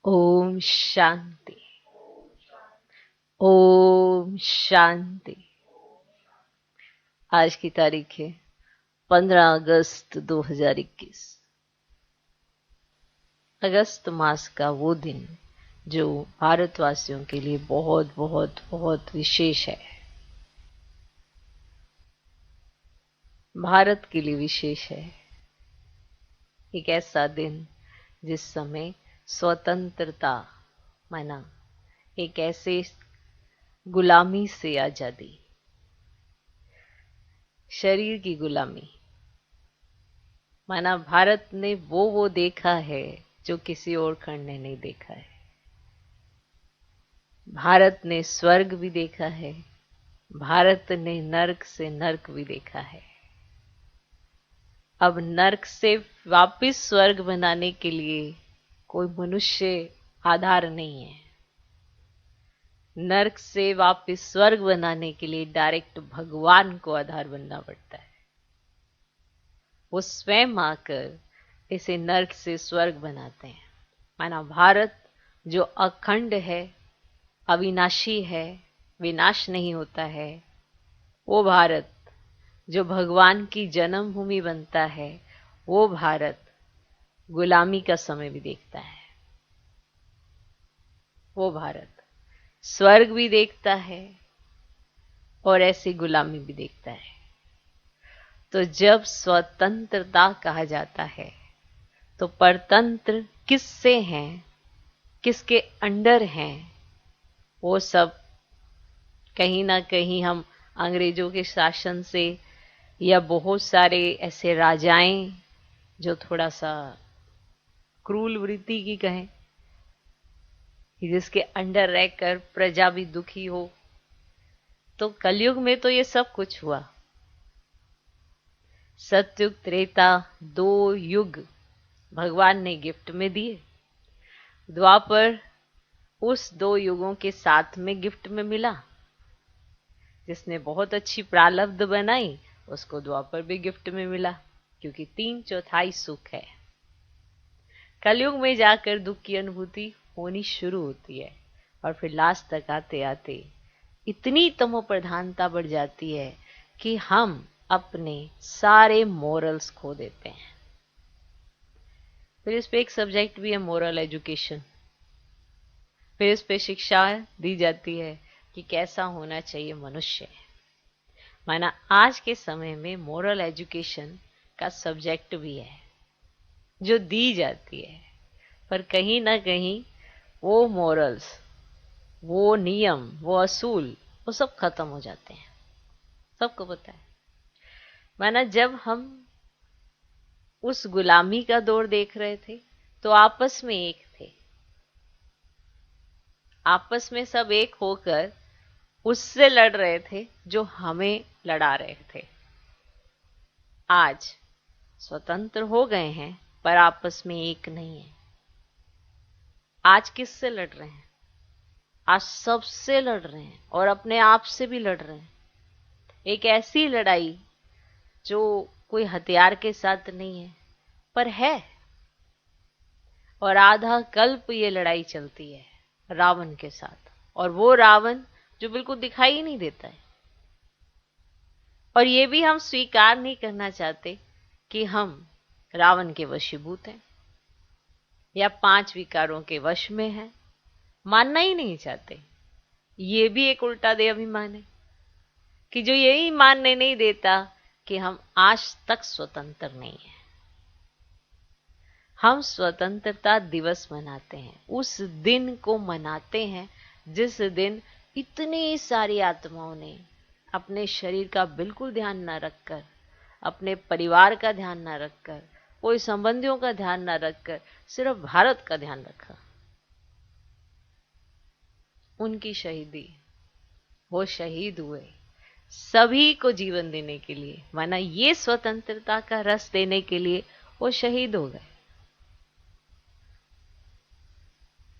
ओम शांति। ओम शांति। आज की तारीख है 15 अगस्त 2021। अगस्त मास का वो दिन जो भारतवासियों के लिए बहुत बहुत बहुत विशेष है, भारत के लिए विशेष है। एक ऐसा दिन जिस समय स्वतंत्रता माना, एक ऐसे गुलामी से आजादी, शरीर की गुलामी माना। भारत ने वो देखा है जो किसी और खंड ने नहीं देखा है। भारत ने स्वर्ग भी देखा है, भारत ने नर्क से नर्क भी देखा है। अब नर्क से वापस स्वर्ग बनाने के लिए कोई मनुष्य आधार नहीं है। नर्क से वापस स्वर्ग बनाने के लिए डायरेक्ट भगवान को आधार बनना पड़ता है। वो स्वयं आकर इसे नर्क से स्वर्ग बनाते हैं। माना भारत जो अखंड है, अविनाशी है, विनाश नहीं होता है, वो भारत जो भगवान की जन्मभूमि बनता है, वो भारत गुलामी का समय भी देखता है। वो भारत स्वर्ग भी देखता है और ऐसी गुलामी भी देखता है। तो जब स्वतंत्रता कहा जाता है तो परतंत्र किससे हैं, किसके अंडर हैं, वो सब कहीं ना कहीं हम अंग्रेजों के शासन से, या बहुत सारे ऐसे राजाएं जो थोड़ा सा क्रूर वृत्ति की कहें, कि जिसके अंडर रहकर प्रजा भी दुखी हो। तो कलयुग में तो ये सब कुछ हुआ। सतयुग त्रेता 2 युग भगवान ने गिफ्ट में दिए। द्वापर उस 2 युगों के साथ में गिफ्ट में मिला। जिसने बहुत अच्छी प्रारब्ध बनाई उसको द्वापर भी गिफ्ट में मिला, क्योंकि 3/4 सुख है। कलयुग में जाकर दुख की अनुभूति होनी शुरू होती है और फिर लास्ट तक आते आते इतनी तमो प्रधानता बढ़ जाती है कि हम अपने सारे मोरल्स खो देते हैं। फिर इस पे एक सब्जेक्ट भी है, मोरल एजुकेशन। फिर इस पे शिक्षा दी जाती है कि कैसा होना चाहिए मनुष्य। माना आज के समय में मोरल एजुकेशन का सब्जेक्ट भी है जो दी जाती है, पर कहीं ना कहीं वो मोरल्स, वो नियम, वो असूल, वो सब खत्म हो जाते हैं। सबको पता है। माना जब हम उस गुलामी का दौर देख रहे थे तो आपस में एक थे, आपस में सब एक होकर उससे लड़ रहे थे जो हमें लड़ा रहे थे। आज स्वतंत्र हो गए हैं पर आपस में एक नहीं है। आज किससे लड़ रहे हैं? आज सबसे लड़ रहे हैं और अपने आप से भी लड़ रहे हैं। एक ऐसी लड़ाई जो कोई हथियार के साथ नहीं है, पर है। और आधा कल्प ये लड़ाई चलती है रावण के साथ, और वो रावण जो बिल्कुल दिखाई ही नहीं देता है। और ये भी हम स्वीकार नहीं करना चाहते कि हम रावण के वशीभूत हैं या 5 विकारों के वश में हैं। मानना ही नहीं चाहते। ये भी एक उल्टा दे अभिमान है कि जो यही मानने नहीं देता कि हम आज तक स्वतंत्र नहीं है। हम स्वतंत्रता दिवस मनाते हैं, उस दिन को मनाते हैं जिस दिन इतनी सारी आत्माओं ने अपने शरीर का बिल्कुल ध्यान न रखकर, अपने परिवार का ध्यान न रखकर, कोई संबंधियों का ध्यान न रखकर सिर्फ भारत का ध्यान रखा। उनकी शहीदी, वो शहीद हुए सभी को जीवन देने के लिए। माना ये स्वतंत्रता का रस देने के लिए वो शहीद हो गए।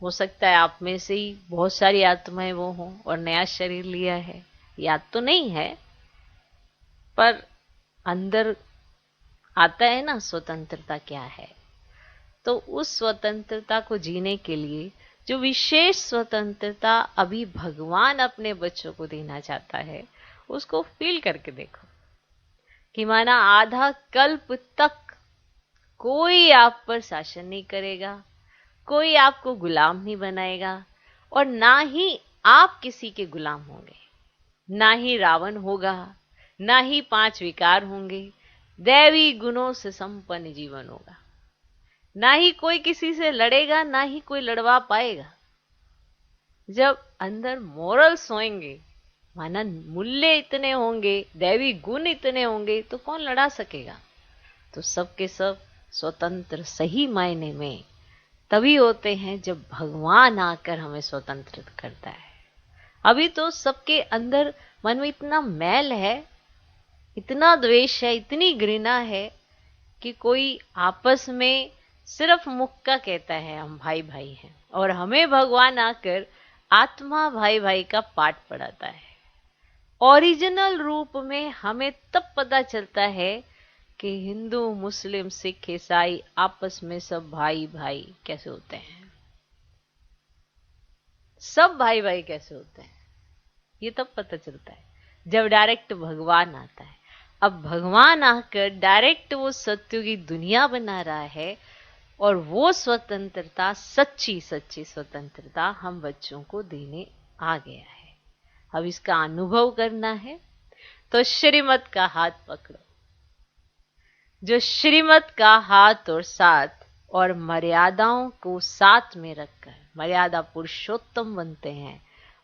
हो सकता है आप में से ही बहुत सारी आत्माएं वो हों और नया शरीर लिया है, याद तो नहीं है, पर अंदर आता है ना स्वतंत्रता क्या है। तो उस स्वतंत्रता को जीने के लिए जो विशेष स्वतंत्रता अभी भगवान अपने बच्चों को देना चाहता है, उसको फील करके देखो कि माना आधा कल्प तक कोई आप पर शासन नहीं करेगा, कोई आपको गुलाम नहीं बनाएगा, और ना ही आप किसी के गुलाम होंगे, ना ही रावण होगा, ना ही 5 विकार होंगे, दैवी गुणों से संपन्न जीवन होगा, ना ही कोई किसी से लड़ेगा, ना ही कोई लड़वा पाएगा। जब अंदर मोरल्स होंगे, माना मूल्य इतने होंगे, दैवी गुण इतने होंगे, तो कौन लड़ा सकेगा? तो सबके सब स्वतंत्र सही मायने में तभी होते हैं जब भगवान आकर हमें स्वतंत्र करता है। अभी तो सबके अंदर मन में इतना मैल है, इतना द्वेष है, इतनी घृणा है कि कोई आपस में सिर्फ मुक्का कहता है हम भाई भाई हैं, और हमें भगवान आकर आत्मा भाई भाई का पाठ पढ़ाता है। ओरिजिनल रूप में हमें तब पता चलता है कि हिंदू, मुस्लिम, सिख, ईसाई आपस में सब भाई भाई कैसे होते हैं, सब भाई भाई कैसे होते हैं, ये तब पता चलता है जब डायरेक्ट भगवान आता है। अब भगवान आकर डायरेक्ट वो सत्य की दुनिया बना रहा है, और वो स्वतंत्रता, सच्ची सच्ची स्वतंत्रता हम बच्चों को देने आ गया है। अब इसका अनुभव करना है तो श्रीमत का हाथ पकड़ो। जो श्रीमत का हाथ और साथ और मर्यादाओं को साथ में रखकर मर्यादा पुरुषोत्तम बनते हैं,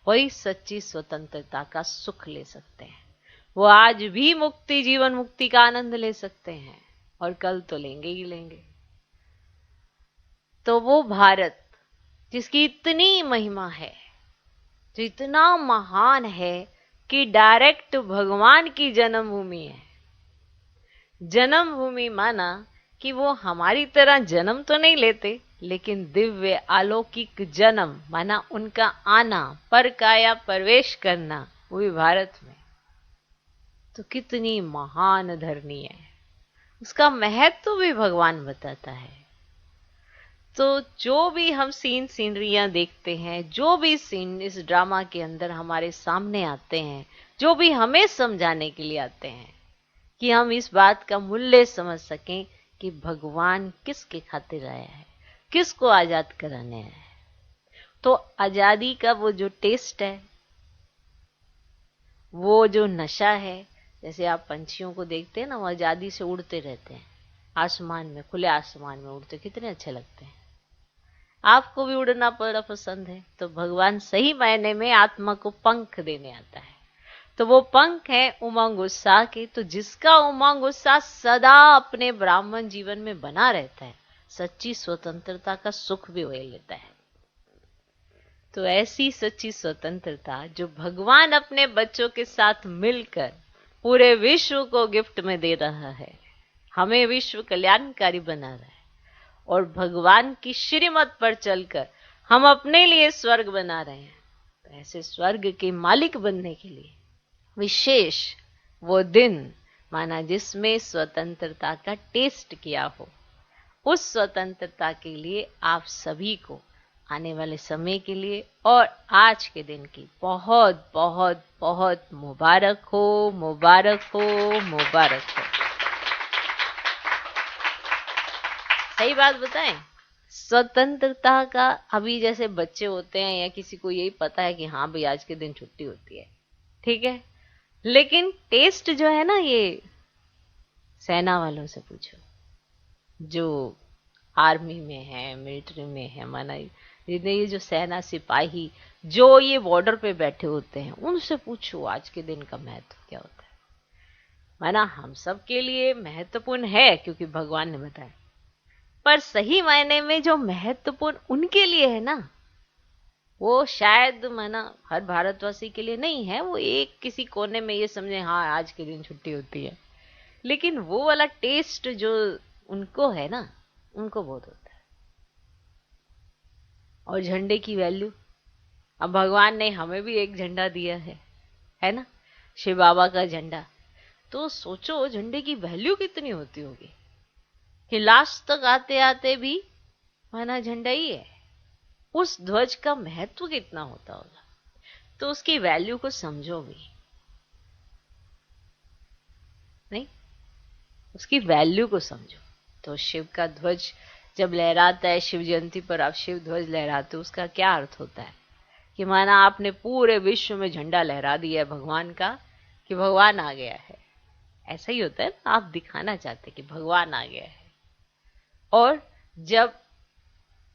वही सच्ची स्वतंत्रता का सुख ले सकते हैं। वो आज भी मुक्ति, जीवन मुक्ति का आनंद ले सकते हैं, और कल तो लेंगे ही लेंगे। तो वो भारत जिसकी इतनी महिमा है, जो इतना महान है कि डायरेक्ट भगवान की जन्मभूमि है। जन्मभूमि माना कि वो हमारी तरह जन्म तो नहीं लेते, लेकिन दिव्य अलौकिक जन्म माना उनका आना, पर काया प्रवेश करना, वो भी भारत में। तो कितनी महान धरनी है, उसका महत्व भी भगवान बताता है। तो जो भी हम सीनरियां देखते हैं, जो भी सीन इस ड्रामा के अंदर हमारे सामने आते हैं, जो भी हमें समझाने के लिए आते हैं कि हम इस बात का मूल्य समझ सकें कि भगवान किसके खातिर आया है, किसको आजाद कराने आया है। तो आजादी का वो जो टेस्ट है, वो जो नशा है, जैसे आप पंछियों को देखते हैं ना, वो आजादी से उड़ते रहते हैं आसमान में, खुले आसमान में उड़ते, कितने अच्छे लगते हैं। आपको भी उड़ना बड़ा पसंद है, तो भगवान सही मायने में आत्मा को पंख देने आता है। तो वो पंख है उमंग उत्साह के। तो जिसका उमंग उत्साह सदा अपने ब्राह्मण जीवन में बना रहता है, सच्ची स्वतंत्रता का सुख भी वही लेता है। तो ऐसी सच्ची स्वतंत्रता जो भगवान अपने बच्चों के साथ मिलकर पूरे विश्व को गिफ्ट में दे रहा है, हमें विश्व कल्याणकारी बना रहा है, और भगवान की श्रीमत पर चलकर हम अपने लिए स्वर्ग बना रहे हैं। तो ऐसे स्वर्ग के मालिक बनने के लिए विशेष वो दिन माना जिसमें स्वतंत्रता का टेस्ट किया हो, उस स्वतंत्रता के लिए आप सभी को आने वाले समय के लिए और आज के दिन की बहुत बहुत बहुत मुबारक हो, मुबारक हो, मुबारक हो। सही बात बताएं, स्वतंत्रता का अभी जैसे बच्चे होते हैं या किसी को यही पता है कि हाँ भाई आज के दिन छुट्टी होती है, ठीक है, लेकिन टेस्ट जो है ना, ये सेना वालों से पूछो, जो आर्मी में है, मिलिट्री में है, माना ये जो सेना सिपाही जो ये बॉर्डर पे बैठे होते हैं, उनसे पूछो आज के दिन का महत्व क्या होता है। माना हम सब के लिए महत्वपूर्ण है क्योंकि भगवान ने बताया, पर सही मायने में जो महत्वपूर्ण उनके लिए है ना, वो शायद माना हर भारतवासी के लिए नहीं है। वो एक किसी कोने में ये समझे हाँ आज के दिन छुट्टी होती है, लेकिन वो वाला टेस्ट जो उनको है ना, उनको बहुत होता है। और झंडे की वैल्यू, अब भगवान ने हमें भी एक झंडा दिया है ना, शिव बाबा का झंडा। तो सोचो झंडे की वैल्यू कितनी होती होगी कि लास्ट तक आते आते भी माना झंडा ही है। उस ध्वज का महत्व कितना होता होगा, तो उसकी वैल्यू को समझो भी नहीं, उसकी वैल्यू को समझो। तो शिव का ध्वज जब लहराता है, शिव जयंती पर आप शिव ध्वज लहराते हो, उसका क्या अर्थ होता है कि माना आपने पूरे विश्व में झंडा लहरा दिया है भगवान का, कि भगवान आ गया है। ऐसा ही होता है ना, आप दिखाना चाहते कि भगवान आ गया है। और जब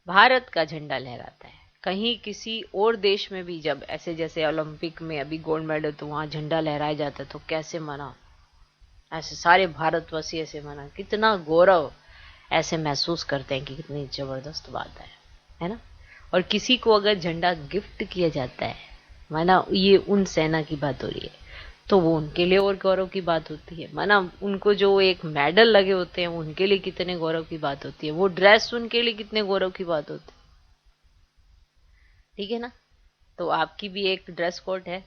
भारत का झंडा लहराता है, कहीं किसी और देश में भी जब ऐसे जैसे ओलंपिक में अभी गोल्ड मेडल, तो वहां झंडा लहराया जाता है, तो कैसे मना, ऐसे सारे भारतवासी ऐसे मना, कितना गौरव ऐसे महसूस करते हैं कि कितनी जबरदस्त बात है ना। और किसी को अगर झंडा गिफ्ट किया जाता है, माना ये उन सेना की बात हो रही है, तो वो उनके लिए और गौरव की बात होती है। माना उनको जो एक मेडल लगे होते हैं, उनके लिए कितने गौरव की बात होती है, वो ड्रेस उनके लिए कितने गौरव की बात होती है। ठीक है ना। तो आपकी भी एक ड्रेस कोड है,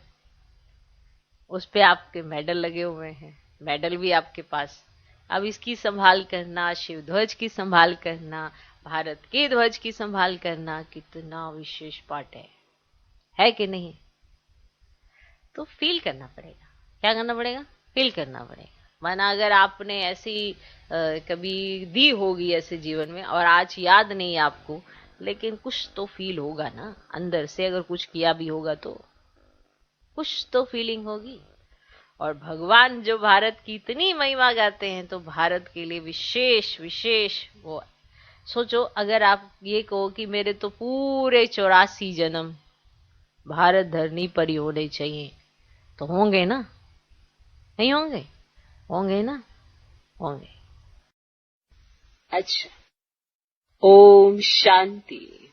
उस पे आपके मेडल लगे हुए हैं, मेडल भी आपके पास। अब इसकी संभाल करना, शिव ध्वज की संभाल करना, भारत के ध्वज की संभाल करना कितना विशेष पाठ है कि नहीं। तो फील करना पड़ेगा। क्या करना पड़ेगा? फील करना पड़ेगा। माना अगर आपने ऐसी कभी दी होगी ऐसे जीवन में, और आज याद नहीं आपको, लेकिन कुछ तो फील होगा ना अंदर से, अगर कुछ किया भी होगा तो कुछ तो फीलिंग होगी। और भगवान जो भारत की इतनी महिमा गाते हैं, तो भारत के लिए विशेष विशेष वो। सोचो, अगर आप ये कहो कि मेरे तो पूरे 84 जन्म भारत धरनी पर ही होने चाहिए, तो होंगे ना? नहीं होंगे? होंगे ना? होंगे। अच्छा, ओम शांति।